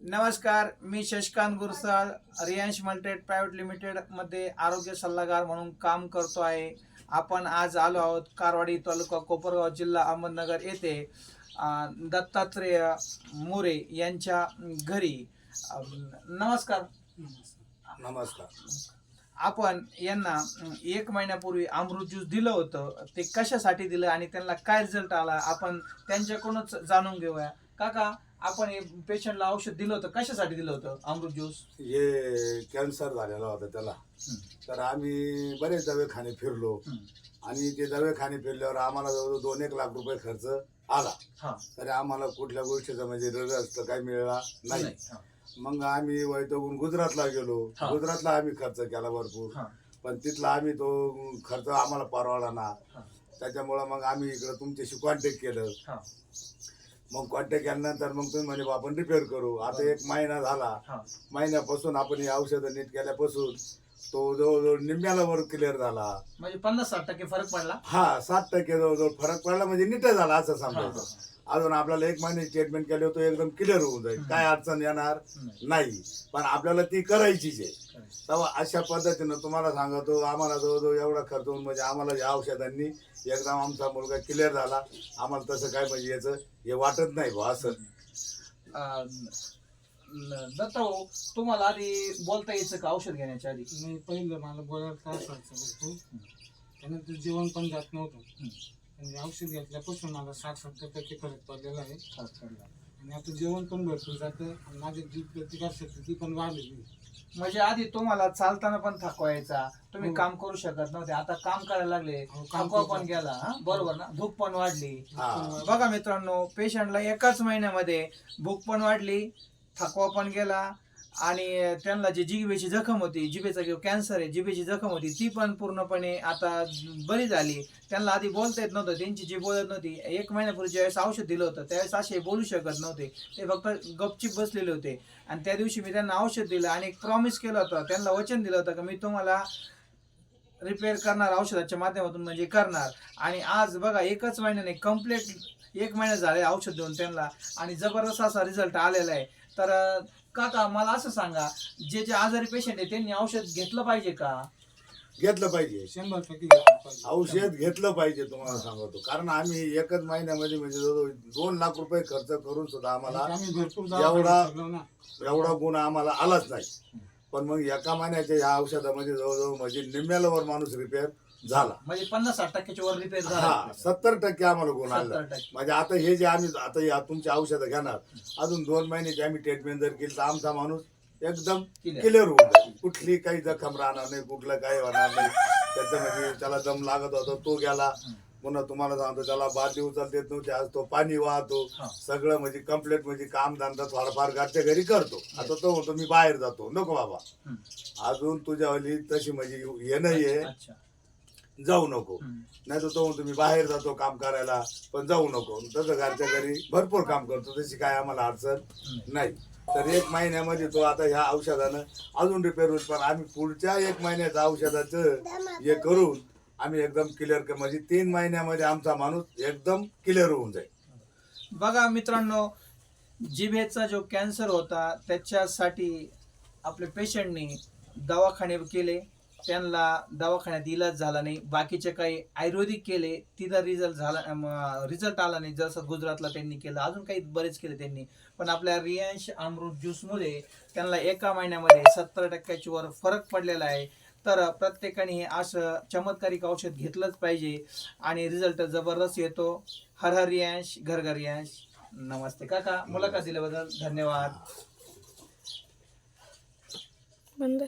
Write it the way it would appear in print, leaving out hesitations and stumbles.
नमस्कार, मी Shashikant Gursal Riyansh मल्टेड private limited मध्ये आरोग्य सल्लागार म्हणून काम करतो आहे. आपण आज आलो आहोत कारवाडी तालुका कोपरगाव जिल्हा अहमदनगर येथे दत्तात्रेय मोरे यांच्या घरी. नमस्कार. नमस्कार. आपण यांना 1 महिन्यापूर्वी अमृत ज्यूस दिलं होतं, ते कशासाठी दिलं आणि त्यांना काय रिझल्ट आला आपण त्यांच्याकडूनच जाणून घेऊया. काका, आपण पेशंटला औषध दिलं होतं, कशासाठी दिलं होतं अमृत ज्यूस? हे कॅन्सर झालेला होता त्याला. तर आम्ही बरेच दवाखाने फिरलो आणि ते दवाखाने फिरल्यावर आम्हाला जवळजवळ 2-1 लाख रुपये खर्च आला. तर आम्हाला कुठल्या गोष्टीचा म्हणजे रिझल्ट काही मिळाला नाही. मग आम्ही वैतगून गुजरातला गेलो. गुजरातला आम्ही खर्च केला भरपूर, पण तिथला आम्ही तो खर्च आम्हाला परवडला ना. त्याच्यामुळं मग आम्ही इकडं तुमच्याशी कॉन्टॅक्ट केलं. मग कॉन्टॅक्ट केल्यानंतर मग तुम्ही म्हणजे आपण रिपेअर करू. आता 1 महिना झाला. महिन्यापासून आपण ही औषधं नीट केल्यापासून तो जवळजवळ निम्म्याला वर क्लिअर झाला. म्हणजे 50-60% फरक पडला. 7% जवळजवळ फरक पडला, म्हणजे नीट झाला असं समजायचं. अजून आपल्याला 1 महिन्याची ट्रीटमेंट केली होतो, एकदम क्लिअर होऊन जाईल, काय अडचण येणार नाही. पण आपल्याला ती करायचीच आहे. तेव्हा अशा पद्धतीनं तुम्हाला सांगतो, आम्हाला जवळजवळ एवढा खर्च होऊन म्हणजे आम्हाला या औषधांनी एकदम आमचा मुलगा क्लिअर झाला. आम्हाला तसं काय म्हणजे याचं हे वाटत नाही बा असं. दत्ता भाऊ, तुम्हाला आधी बोलता यायचं का औषध घेण्याच्या आधी? नाही, पहिलं मला बोलायला त्रास व्हायचा भरपूर. त्यानंतर जेवण पण जात नव्हतं. आणि औषध घेतल्यापासून मला 60-70% फरक पडलेला आहे. आणि आता जेवण पण भरपूर जातं आणि माझी जी प्रतिकारशक्ती ती पण वाढलेली. म्हणजे आधी तुम्हाला चालताना पण थकवा यायचा, तुम्ही काम करू शकत नव्हते, आता काम करायला लागले, थकवा पण गेला. बरोबर ना? भूक पण वाढली. बघा मित्रांनो, पेशंटला 1च महिन्यामध्ये भूक पण वाढली, थकवा पण गेला आणि त्यांना जी जिभेची जखम होती, जिभेचा किंवा कॅन्सर आहे, जिभेची जखम होती, ती पण पूर्णपणे आता बरी झाली. त्यांना आधी बोलता येत नव्हतं, त्यांची जीभ बोलत नव्हती. 1 महिन्यापूर्वी ज्यावेळेस औषध दिलं होतं त्यावेळेस असे बोलू शकत नव्हते, ते फक्त गपचिप बसलेले होते. आणि त्या दिवशी मी त्यांना औषध दिलं आणि एक प्रॉमिस केलं होतं, त्यांना वचन दिलं होतं की मी तुम्हाला रिपेअर करणार औषधाच्या माध्यमातून, म्हणजे करणार. आणि आज बघा 1च महिन्याने कम्प्लीट 1 महिना झाले औषध देऊन त्यांना, आणि जबरदस्त असा रिझल्ट आलेला आहे. तर काका, मला असं सांगा, जे जे आजारी पेशंट आहे त्यांनी औषध घेतलं पाहिजे का? घेतलं पाहिजे, 100% घेतलं पाहिजे. औषध घेतलं पाहिजे. तुम्हाला सांगतो, कारण आम्ही 1च महिन्यामध्ये म्हणजे जवळजवळ 2 लाख रुपये खर्च करून सुद्धा आम्हाला आम्ही भरपूर एवढा गुण आम्हाला आलाच नाही. पण मग 1 महिन्याच्या ह्या औषधामध्ये जवळजवळ म्हणजे निम्म्याला वर माणूस रिपेअर झाला. म्हणजे 50-60% वर रिपेअर झाला. 70% आम्हाला गुण आला. 70%. म्हणजे आता हे जे आम्ही आता या तुमची औषधं घेणार, अजून 2 महिन्याची आम्ही ट्रीटमेंट जर केली तर आमचा माणूस एकदम क्लिअर होऊन जाईल. कुठली काही जखम राहणार नाही, कुठलं काही होणार नाही. त्याच्यामध्ये त्याला दम लागत होता, तो गेला. पुन्हा तुम्हाला सांगतो, त्याला बादली उचलता येत नव्हती, आज तो पाणी वाहतो. सगळं म्हणजे कम्प्लीट म्हणजे काम धंदा थोडाफार घरच्या घरी करतो. आता तो म्हणतो मी बाहेर जातो. नको बाबा, अजून तुझ्यावाली तशी म्हणजे हे नाहीये, जाऊ नको. नाही तर तो म्हणतो मी बाहेर जातो काम करायला, पण जाऊ नको. तसं घरच्या घरी भरपूर काम करतो, तशी काय आम्हाला अडचण नाही. तर 1 महिन्यामध्ये तो आता ह्या औषधानं अजून रिपेअर होईल. पण आम्ही पुढच्या 1 महिन्याचं औषधाचं हे करून आम्ही एकदम क्लिअर, म्हणजे 3 महिन्यामध्ये आमचा माणूस एकदम क्लिअर होऊन जाईल. बघा मित्रांनो, जिभेचा जो कॅन्सर होता त्याच्यासाठी आपल्या पेशंटनी दवाखाने केले, त्यांना दवाखान्यात इलाज झाला नाही. बाकीचे काही आयुर्वेदिक केले, तिथं रिझल्ट आला नाही. जसं गुजरातला त्यांनी केलं, अजून काही बरेच केले त्यांनी. पण आपल्या रियांश अमृत ज्यूसमुळे त्यांना 1 महिन्यामध्ये 70% वर फरक पडलेला आहे. तर प्रत्येकाने हे असं चमत्कारिक औषध घेतलंच पाहिजे आणि रिझल्ट जबरदस्त येतो. हर हर रियांश, घर घर रियांश. नमस्ते काका, मुलाखत दिल्याबद्दल धन्यवाद. बंद.